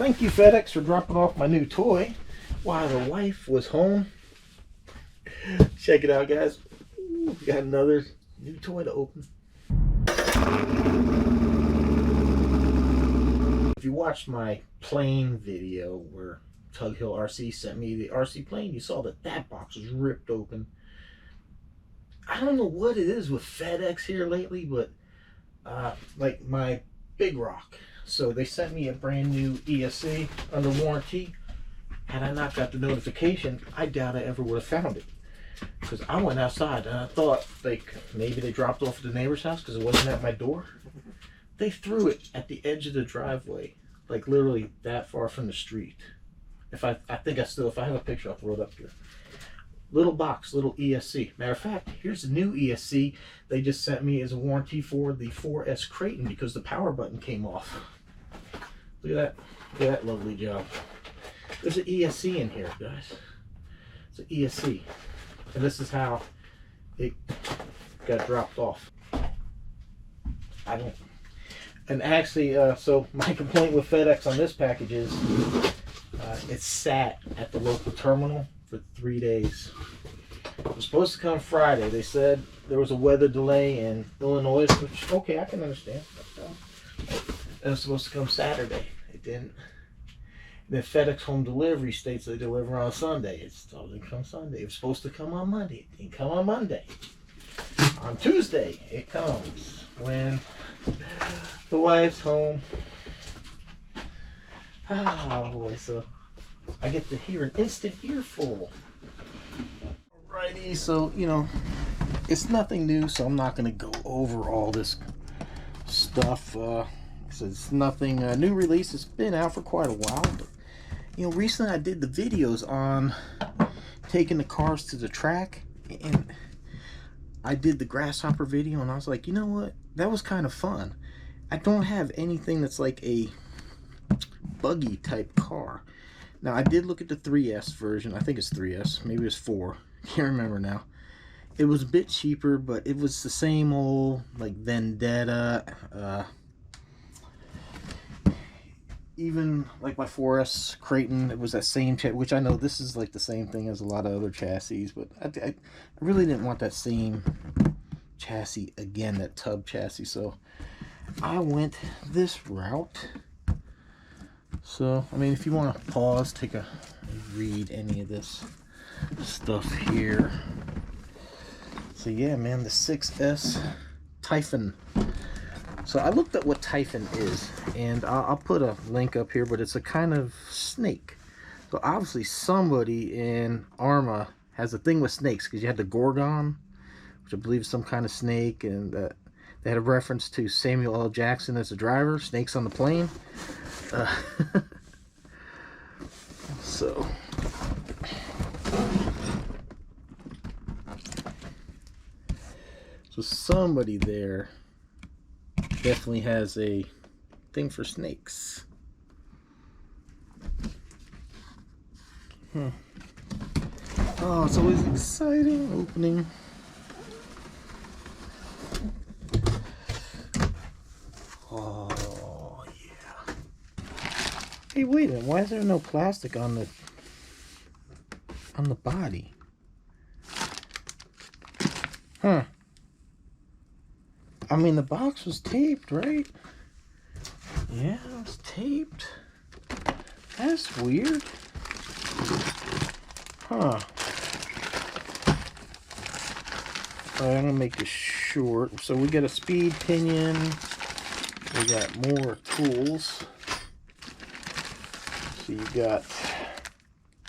Thank you, FedEx, for dropping off my new toy while the wife was home. Check it out, guys. Ooh, we got another new toy to open. If you watched my plane video where Tug Hill RC sent me the RC plane, you saw that that box was ripped open. I don't know what it is with FedEx here lately, but like my Big Rock. So they sent me a brand new ESC under warranty. Had I not got the notification, I doubt I ever would have found it. Because I went outside and I thought like maybe they dropped off at the neighbor's house because it wasn't at my door. They threw it at the edge of the driveway, like literally that far from the street. If I have a picture, I'll throw it up here. Little box, little ESC. Matter of fact, here's the new ESC they just sent me as a warranty for the 4S Creighton because the power button came off. Look at that. Look at that lovely job. There's an ESC in here, guys. It's an ESC. And this is how it got dropped off. And actually, so my complaint with FedEx on this package is it sat at the local terminal for 3 days. It was supposed to come Friday. They said there was a weather delay in Illinois, which, okay, I can understand. It was supposed to come Saturday. It didn't. And then FedEx Home Delivery states they deliver on Sunday. It's supposed to come Sunday. It was supposed to come on Monday. It didn't come on Monday. On Tuesday, it comes when the wife's home. Oh boy, so I get to hear an instant earful. Alrighty, so you know, it's nothing new, so I'm not gonna go over all this stuff. So it's nothing new release. It's been out for quite a while, but you know, recently I did the videos on taking the cars to the track, and I did the grasshopper video, and I was like, you know what, that was kind of fun. I don't have anything that's like a buggy type car. Now I did look at the 3S version. I think it's 3S, maybe it's 4, can't remember now. It was a bit cheaper, but it was the same old like Vendetta, even like my 4S Creighton, it was that same chassis, which I know this is like the same thing as a lot of other chassis, but I really didn't want that same chassis again, that tub chassis, so I went this route. So I mean, if you want to pause, take a read any of this stuff here. So yeah, man, the 6S Typhon. So I looked at what Typhon is, and I'll put a link up here, but it's a kind of snake. So obviously somebody in Arrma has a thing with snakes, because you had the Gorgon, which I believe is some kind of snake, and they had a reference to Samuel L. Jackson as a driver, snakes on the plane. So somebody there definitely has a thing for snakes. Oh, it's always exciting opening. Oh yeah. Hey, wait a minute, why is there no plastic on the body? Huh. I mean, the box was taped, right? Yeah, it was taped. That's weird. Huh. Alright, I'm gonna make this short. So we got a speed pinion. We got more tools. So you got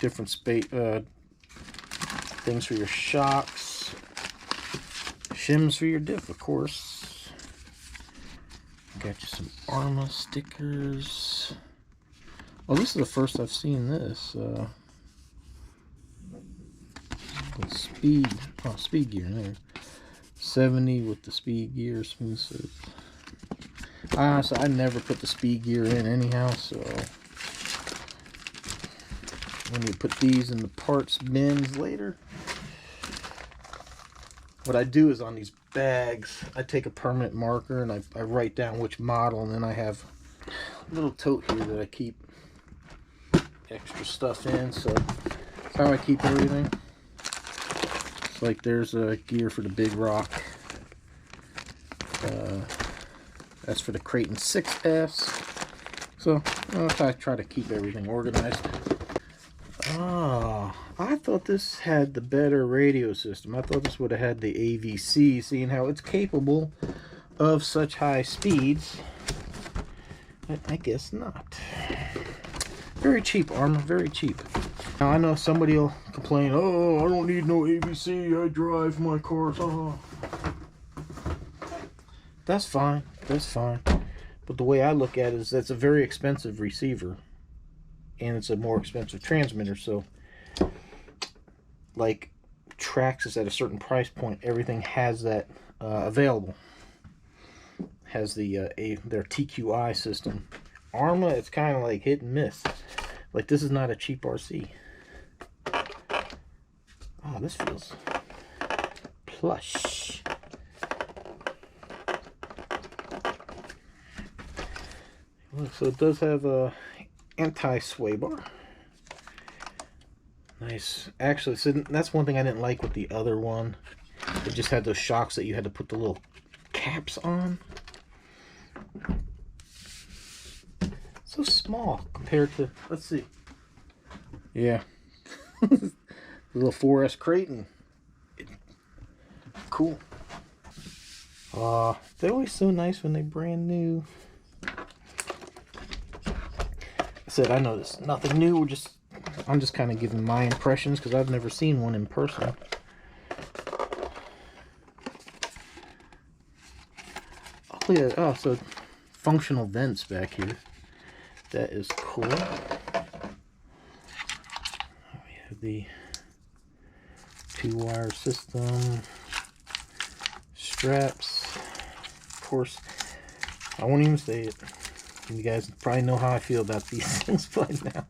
different space things for your shocks, shims for your diff, of course. Got you some Arrma stickers. Oh, this is the first I've seen this. Speed gear there. 70 with the speed gear, smooth so I never put the speed gear in anyhow, so when you put these in the parts bins later. What I do is on these bags, I take a permanent marker and I write down which model, and then I have a little tote here that I keep extra stuff in, so that's how I keep everything. It's like there's a gear for the big rock. That's for the Creighton 6S. So I try to keep everything organized. Ah, I thought this had the better radio system. I thought this would have had the AVC, seeing how it's capable of such high speeds. But I guess not. Very cheap, Arrma, very cheap. Now I know somebody will complain, oh, I don't need no AVC, I drive my cars. Oh. That's fine, that's fine. But the way I look at it is that's a very expensive receiver. And it's a more expensive transmitter, so like Trax is at a certain price point, everything has that available. Has the their TQI system. Arrma, it's kind of like hit and miss. Like, this is not a cheap RC. Oh, this feels plush. So it does have a anti-sway bar. Nice. Actually, so that's one thing I didn't like with the other one. It just had those shocks that you had to put the little caps on. So small compared to, let's see. Yeah. The little 4S Creighton. Cool. They're always so nice when they're brand new. I said, I know this is nothing new. I'm just kind of giving my impressions because I've never seen one in person. Oh, look at that. Oh, so functional vents back here. That is cool. We have the 2-wire system, straps. Of course, I won't even say it. You guys probably know how I feel about these things by now.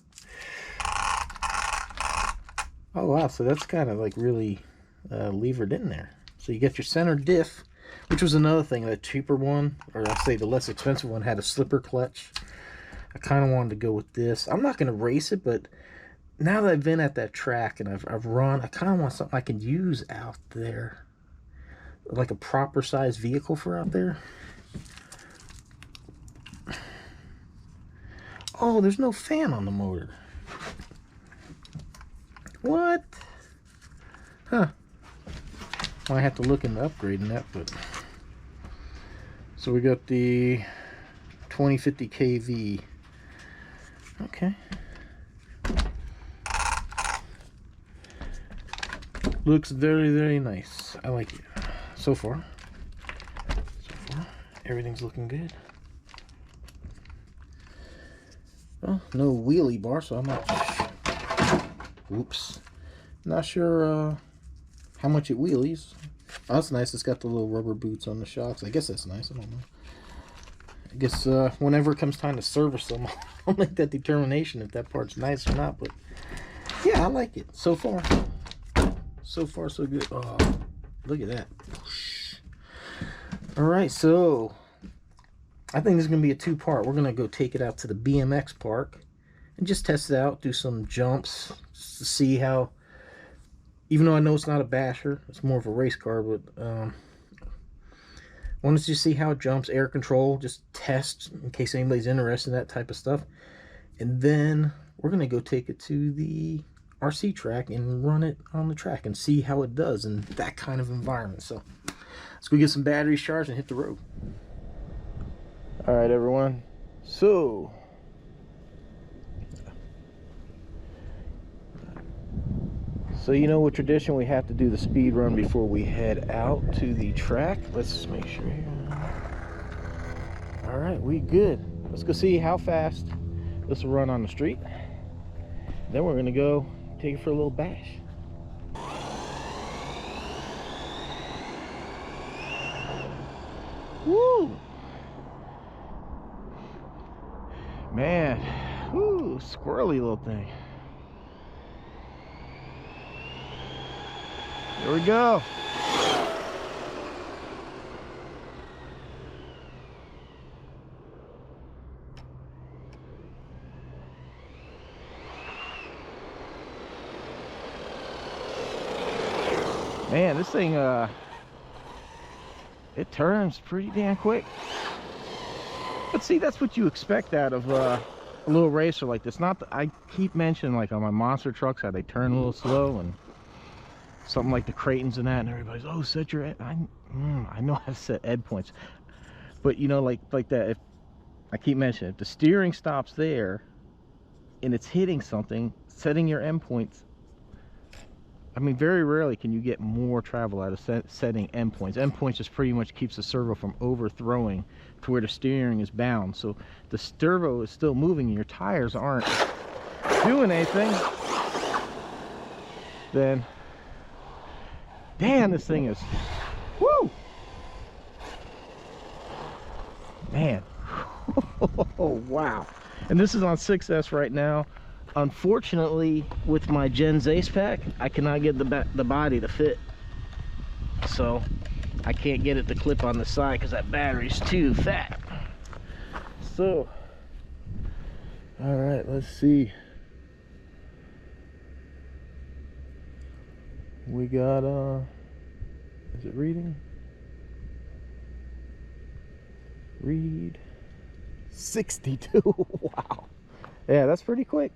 Oh wow, so that's kind of like really levered in there. So you get your center diff, which was another thing. The cheaper one, or I say the less expensive one, had a slipper clutch. I kind of wanted to go with this. I'm not going to race it, but now that I've been at that track and I've run, I kind of want something I can use out there. Like a proper size vehicle for out there. Oh, there's no fan on the motor. What? Huh. Well, I have to look into upgrading that, but... So we got the 2050 kV. Okay. Looks very, very nice. I like it. So far, everything's looking good. Well, no wheelie bar, so I'm not... Oops. Not sure how much it wheelies. Oh, that's nice. It's got the little rubber boots on the shocks. I guess that's nice. I don't know. I guess whenever it comes time to service them, I'll make that determination if that part's nice or not. But yeah, I like it so far. So far, so good. Oh, look at that. All right, so I think this is going to be a two-part. We're going to go take it out to the BMX park and just test it out, do some jumps to see how, even though I know it's not a basher, it's more of a race car, but wanted to see how it jumps, air control, just test in case anybody's interested in that type of stuff. And then we're going to go take it to the RC track and run it on the track and see how it does in that kind of environment. So let's go get some batteries charged and hit the road. All right, everyone. So you know, with tradition, we have to do the speed run before we head out to the track. Let's make sure here. All right, we good. Let's go see how fast this will run on the street. Then we're gonna go take it for a little bash. Woo! Man, whoo, squirrely little thing. Here we go. Man, this thing, it turns pretty damn quick. But see, that's what you expect out of a little racer like this. Not that I keep mentioning, like on my monster trucks, how they turn a little slow, and something like the Creightons and that, and everybody's, oh, set your ed. I know how to set ed points, but you know, like that. If I keep mentioning, if the steering stops there and it's hitting something, setting your end points. I mean, very rarely can you get more travel out of setting end points. End points just pretty much keeps the servo from overthrowing to where the steering is bound. So the servo is still moving and your tires aren't doing anything. Then, damn, this thing is, woo! Man. Oh, wow. And this is on 6S right now. Unfortunately, with my Gens Ace pack, I cannot get the body to fit, so I can't get it to clip on the side because that battery's too fat. So, all right, let's see. We got is it reading? Read 62. Wow. Yeah, that's pretty quick.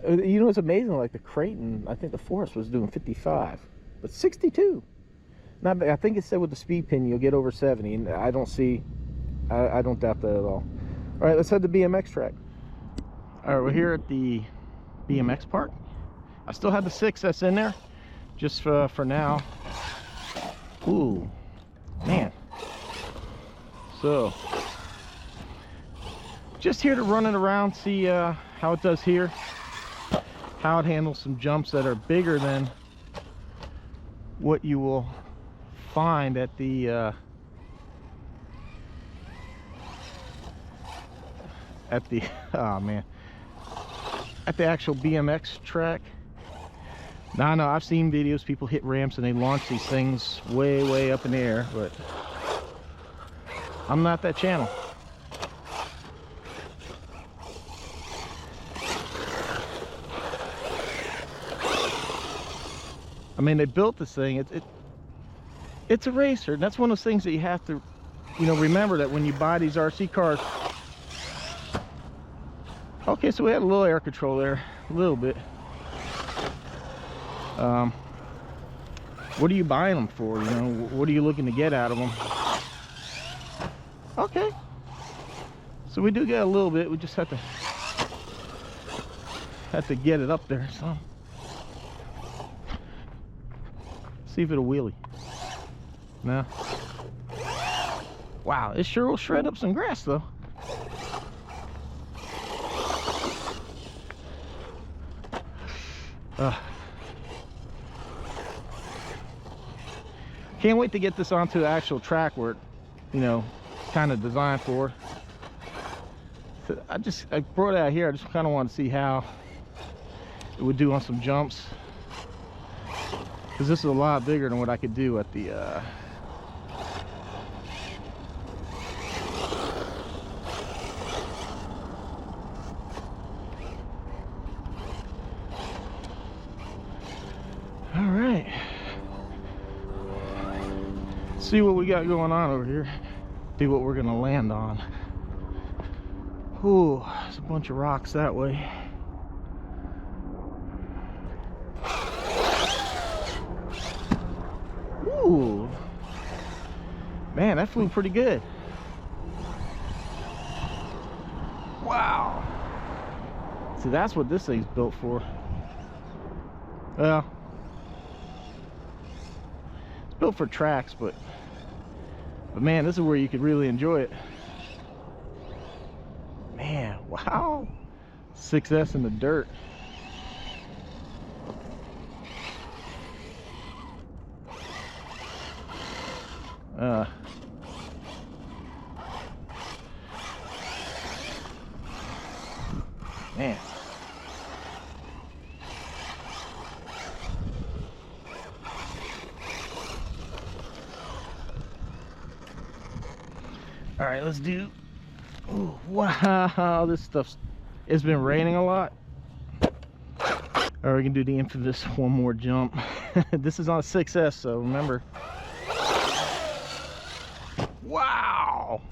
You know, it's amazing, like the Creighton, I think the Forest was doing 55, but 62. Not, I think it said with the speed pin you'll get over 70, and I don't doubt that at all. All right, let's head to BMX track. All right, we're here at the BMX park. I still have the 6S in there, just for now. Ooh, man. So, just here to run it around, see how it does here. How it handles some jumps that are bigger than what you will find at the oh man, at the actual BMX track. Now I know I've seen videos, people hit ramps and they launch these things way up in the air, but I'm not that channel. I mean, they built this thing. It's a racer, and that's one of those things that you have to, you know, remember that when you buy these RC cars. Okay, so we had a little air control there, a little bit. What are you buying them for? You know, what are you looking to get out of them? Okay, so we do get a little bit. We just have to get it up there. So. See if it'll wheelie. No. Wow, it sure will shred up some grass though. Can't wait to get this onto the actual track where it, you know, kind of designed for. So I brought it out here. I just kind of want to see how it would do on some jumps. Because this is a lot bigger than what I could do at the all right, see what we got going on over here, see what we're gonna land on. Ooh, there's a bunch of rocks that way. Ooh, man, that flew pretty good. Wow. See, that's what this thing's built for. Well, it's built for tracks, but man, this is where you could really enjoy it. Man, wow. 6S in the dirt. Man. All right, let's do. Ooh, wow, this stuff's. It's been raining a lot. All right, we can do the infamous one more jump. This is on a 6S, so remember. Wow!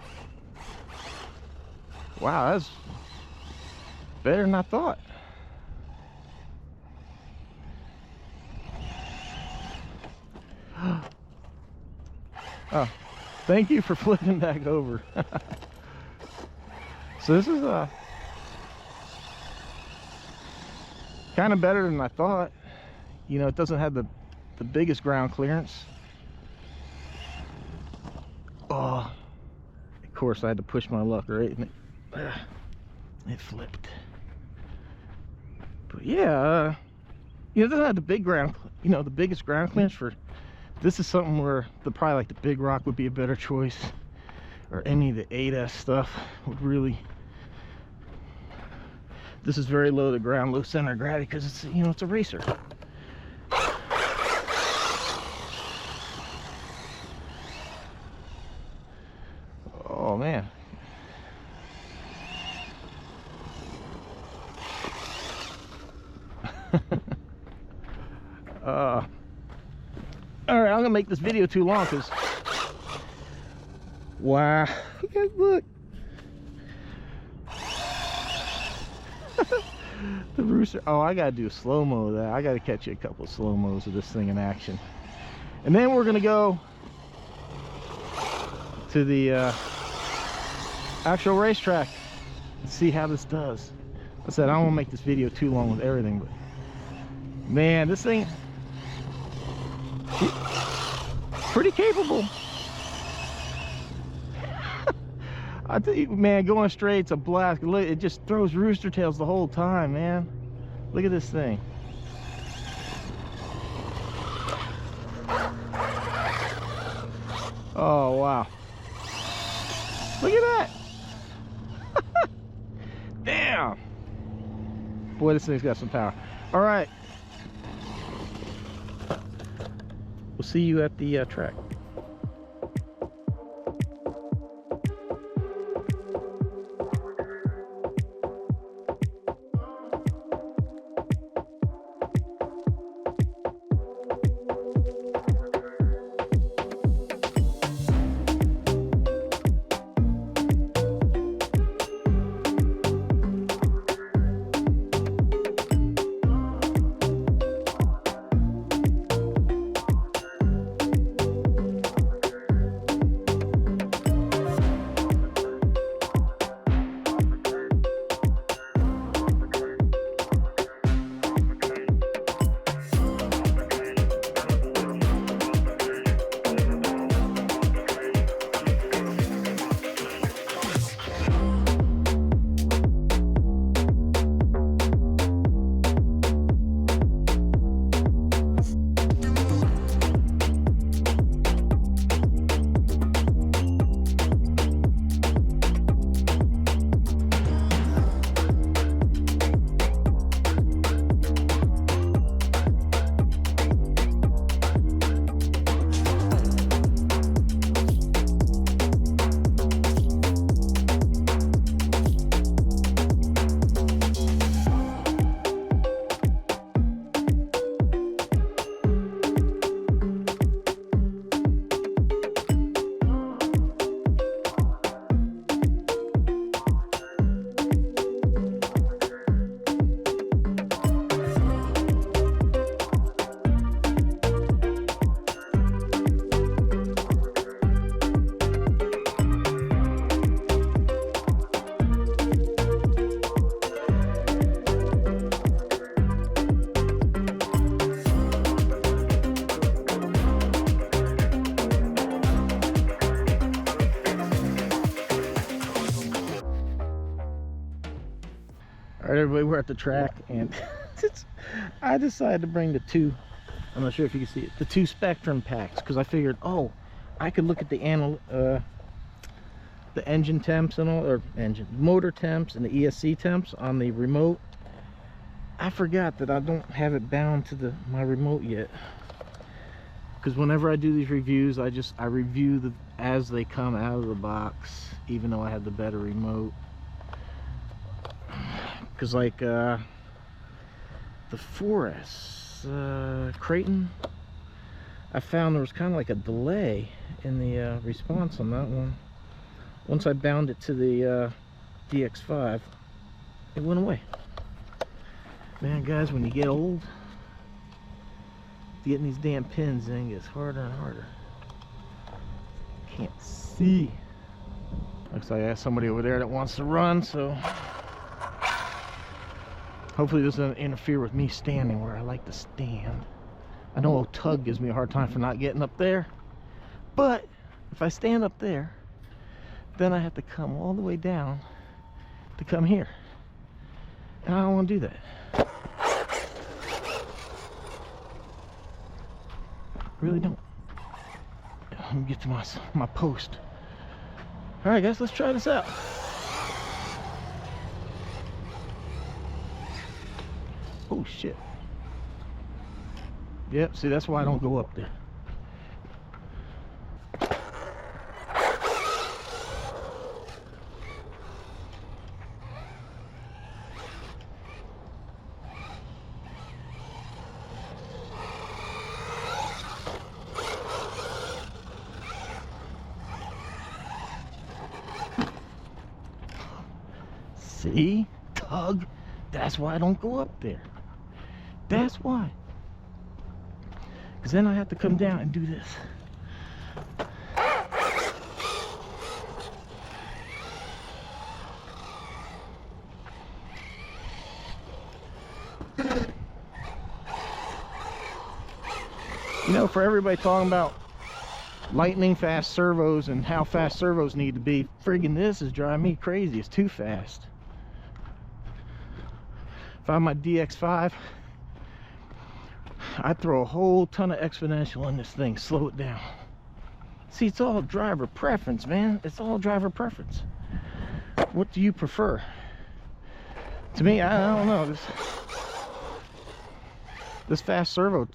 Wow, that's better than I thought. Oh, thank you for flipping back over. So this is kind of better than I thought. You know, it doesn't have the biggest ground clearance. Oh, of course I had to push my luck, right? And it flipped. But yeah, you know, it doesn't have the big ground, you know, the biggest ground clearance for. This is something where probably like the big rock would be a better choice, or any of the 8S stuff would really. This is very low to ground, low center of gravity, because it's, you know, it's a racer. Oh man. All right, I'm gonna make this video too long because, wow, look. The rooster. Oh, I gotta do a slow-mo of that. I gotta catch you a couple of slow-mos of this thing in action, and then we're gonna go to the actual racetrack and see how this does. Like I said, I don't want to make this video too long with everything, but man, this thing pretty capable. I tell you, man, going straight, it's a blast. It just throws rooster tails the whole time, man. Look at this thing. Oh wow, look at that. Damn, boy, this thing's got some power. All right, we'll see you at the track. Alright everybody, we're at the track, and I decided to bring the two, I'm not sure if you can see it, the two Spectrum packs, because I figured, oh, I could look at the engine temps and all, or motor temps and the ESC temps on the remote. I forgot that I don't have it bound to my remote yet, because whenever I do these reviews, I review them as they come out of the box, even though I have the better remote. Because like the 4S Creighton, I found there was kind of like a delay in the response on that one. Once I bound it to the DX5, it went away. Man, guys, when you get old, getting these damn pins in gets harder and harder. Can't see. Looks like I have somebody over there that wants to run, so hopefully this doesn't interfere with me standing where I like to stand. I know old Tug gives me a hard time for not getting up there, but if I stand up there, then I have to come all the way down to come here, and I don't want to do that. Really don't. Let me get to my post. All right, guys, let's try this out. Oh shit. Yep, see, that's why I don't go up there. See, Tug, that's why I don't go up there. That's why. Because then I have to come down and do this. You know, for everybody talking about lightning fast servos and how fast servos need to be, friggin' this is driving me crazy. It's too fast. If I'm my DX5, I'd throw a whole ton of exponential in this thing, slow it down. See, it's all driver preference, man. It's all driver preference. What do you prefer? To me, I don't know. This fast servo.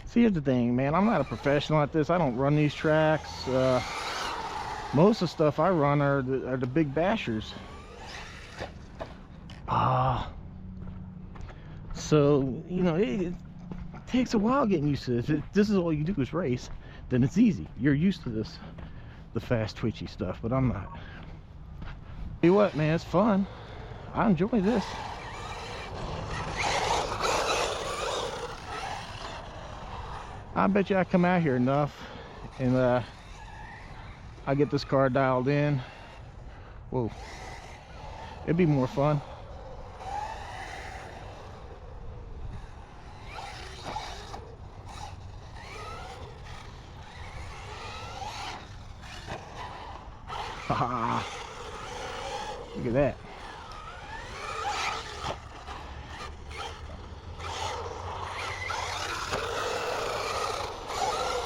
See, here's the thing, man. I'm not a professional at this. I don't run these tracks. Most of the stuff I run are the big bashers. So, you know, it takes a while getting used to this. If this is all you do is race, then it's easy. You're used to this, the fast twitchy stuff, but I'm not. Tell you what, man, it's fun. I enjoy this. I bet you I come out here enough and I get this car dialed in. Whoa, it'd be more fun. Haha, look at that.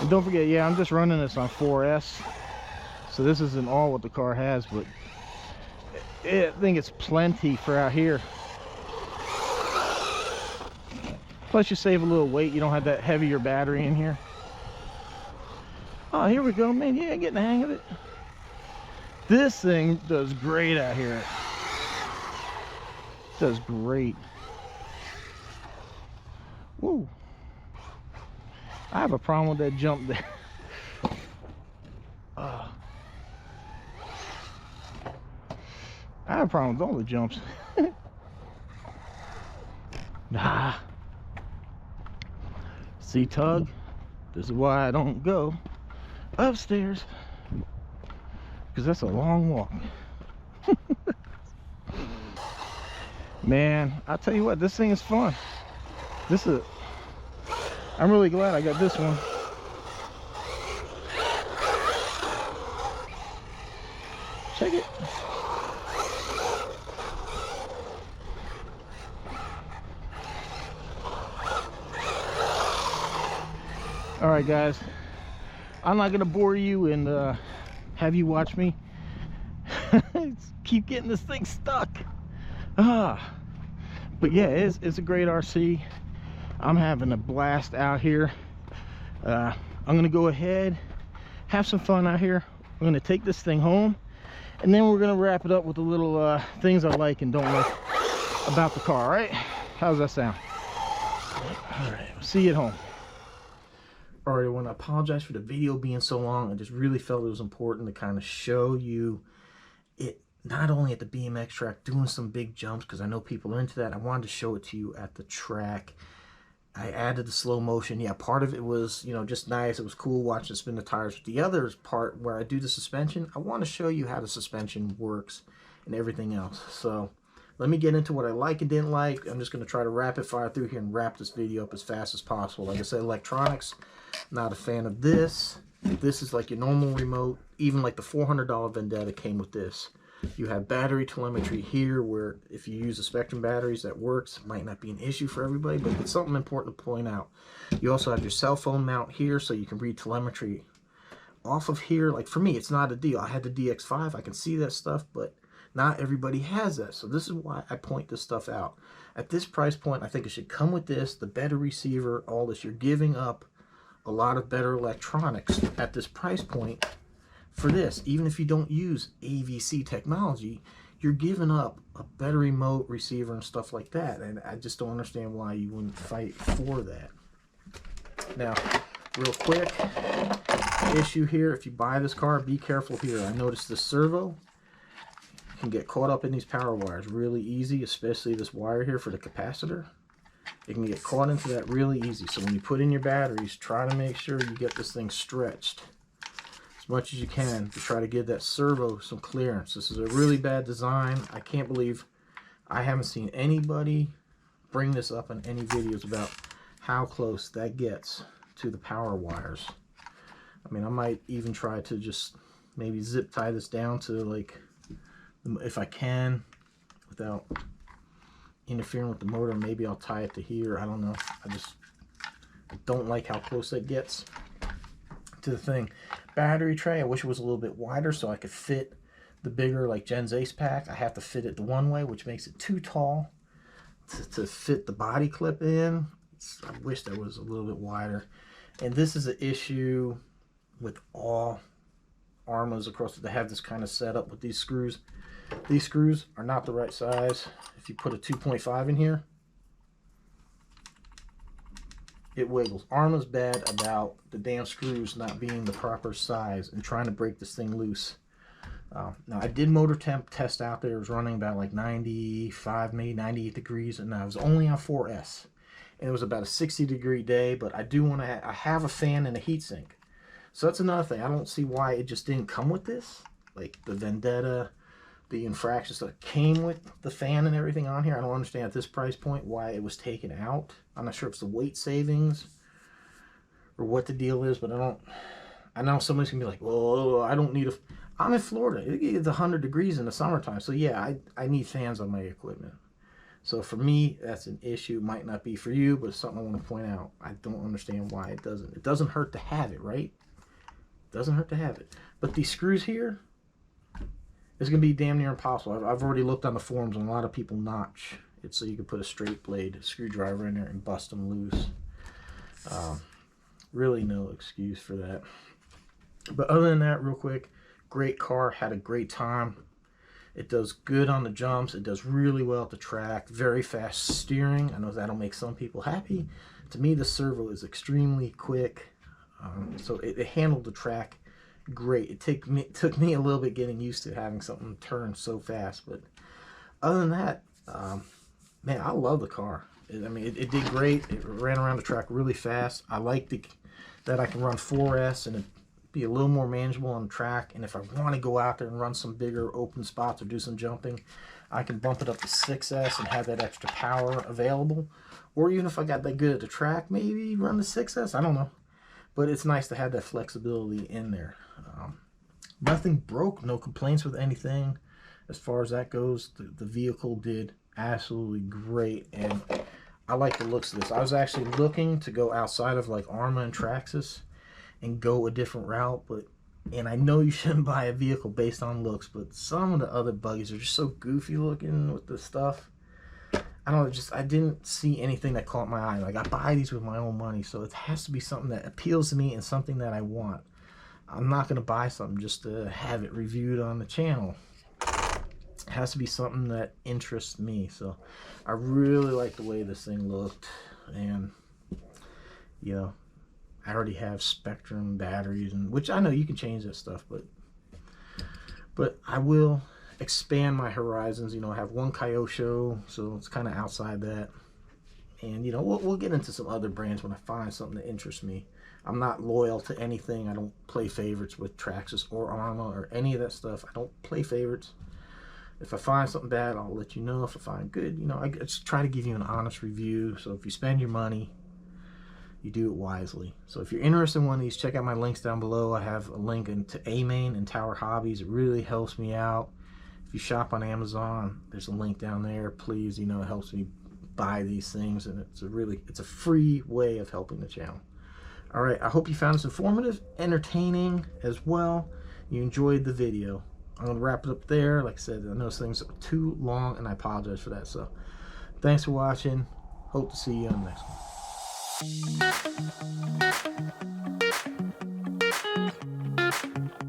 And don't forget, yeah, I'm just running this on 4S, so this isn't all what the car has, but I think it's plenty for out here. Plus you save a little weight, you don't have that heavier battery in here. Oh, here we go, man. Yeah, getting the hang of it. This thing does great out here. Does great. Woo. I have a problem with that jump there. I have a problem with all the jumps. Nah. See, Tug, this is why I don't go upstairs, because that's a long walk. Man, I'll tell you what, this thing is fun. I'm really glad I got this one. Check it. All right, guys, I'm not gonna bore you and have you watch me keep getting this thing stuck. But yeah, it's a great RC. I'm having a blast out here. I'm gonna go ahead have some fun out here. I'm gonna take this thing home, and then we're gonna wrap it up with the little things I like and don't like about the car. All right, how's that sound? All right, see you at home. All right, I want to apologize for the video being so long. I just really felt it was important to kind of show you it, not only at the BMX track doing some big jumps, because I know people are into that. I wanted to show it to you at the track. I added the slow motion. Yeah, part of it was, you know, just nice. It was cool watching it spin the tires. But the other part where I do the suspension, I want to show you how the suspension works and everything else. So let me get into what I like and didn't like. I'm just going to try to rapid fire through here and wrap this video up as fast as possible. Like I said, electronics, not a fan of this. This is like your normal remote. Even like the $400 Vendetta came with this. You have battery telemetry here, where if you use the Spectrum batteries, that works. It might not be an issue for everybody, but it's something important to point out. You also have your cell phone mount here, so you can read telemetry off of here. Like for me, it's not a deal. I had the DX5, I can see that stuff, but not everybody has that. So this is why I point this stuff out. At this price point, I think it should come with this, the better receiver, all this. You're giving up a lot of better electronics at this price point for this. Even if you don't use AVC technology, you're giving up a better remote, receiver, and stuff like that. And I just don't understand why you wouldn't fight for that. Now, real quick, issue here, if you buy this car, be careful here. I noticed the servo can get caught up in these power wires really easy, especially this wire here for the capacitor. It can get caught into that really easy. So when you put in your batteries, try to make sure you get this thing stretched as much as you can to try to give that servo some clearance. This is a really bad design. I can't believe I haven't seen anybody bring this up in any videos about how close that gets to the power wires. I mean, I might even try to just maybe zip tie this down to, like, if I can, without interfering with the motor. Maybe I'll tie it to here. I don't know. I don't like how close that gets to the thing. Battery tray, I wish it was a little bit wider so I could fit the bigger, like Jen's Ace Pack. I have to fit it the one way, which makes it too tall to fit the body clip in. I wish that was a little bit wider. And this is an issue with all Arrmas across. They have this kind of setup with these screws. These screws are not the right size. If you put a 2.5 in here, it wiggles. Arrma's bad about the damn screws not being the proper size and trying to break this thing loose. Now I did motor temp test out there. It was running about like 95, maybe 98 degrees, and I was only on 4S. And it was about a 60-degree day, but I do want to, I have a fan and a heatsink. So that's another thing. I don't see why it just didn't come with this. Like the Vendetta, the infraction stuff came with the fan and everything on here. I don't understand at this price point why it was taken out. I'm not sure if it's the weight savings or what the deal is, but I know somebody's gonna be like, well, I don't need a, I'm in Florida. It's 100 degrees in the summertime. So yeah, I need fans on my equipment. So for me, that's an issue. It might not be for you, but it's something I want to point out. I don't understand why it doesn't. It doesn't hurt to have it, right? It doesn't hurt to have it. But these screws here, it's going to be damn near impossible. I've already looked on the forums, and a lot of people notch it so you can put a straight blade screwdriver in there and bust them loose. Really no excuse for that. But other than that, real quick, great car, had a great time. It does good on the jumps. It does really well at the track. Very fast steering. I know that'll make some people happy. To me, the servo is extremely quick. So it handled the track great. It took me a little bit getting used to having something turn so fast. But other than that, man, I love the car. It did great. It ran around the track really fast. I like that I can run 4S and be a little more manageable on the track. And if I want to go out there and run some bigger open spots or do some jumping, I can bump it up to 6S and have that extra power available. Or even if I got that good at the track, maybe run the 6S. I don't know. But it's nice to have that flexibility in there. Nothing broke, no complaints with anything. As far as that goes, the vehicle did absolutely great. And I like the looks of this. I was actually looking to go outside of like Arrma and Traxxas and go a different route, and I know you shouldn't buy a vehicle based on looks, but some of the other buggies are just so goofy looking with the stuff. I don't know, I didn't see anything that caught my eye. Like, I buy these with my own money, so it has to be something that appeals to me and something that I want. I'm not going to buy something just to have it reviewed on the channel. It has to be something that interests me. So I really like the way this thing looked, and you know, I already have Spectrum batteries, and which I know you can change that stuff, but I will expand my horizons. You know, I have one Kyosho, so it's kind of outside that. And you know, we'll get into some other brands when I find something that interests me. I'm not loyal to anything. I don't play favorites with Traxxas or Arrma or any of that stuff. I don't play favorites. If I find something bad, I'll let you know. If I find good, you know, I just try to give you an honest review. So if you spend your money, you do it wisely. So if you're interested in one of these, check out my links down below. I have a link into Amain and Tower Hobbies. It really helps me out. If you shop on Amazon, there's a link down there. Please, you know, it helps me buy these things, and it's a free way of helping the channel. All right, I hope you found this informative, entertaining as well. You enjoyed the video. I'm gonna wrap it up there. Like I said, I know things are too long, and I apologize for that. So thanks for watching. Hope to see you on the next one.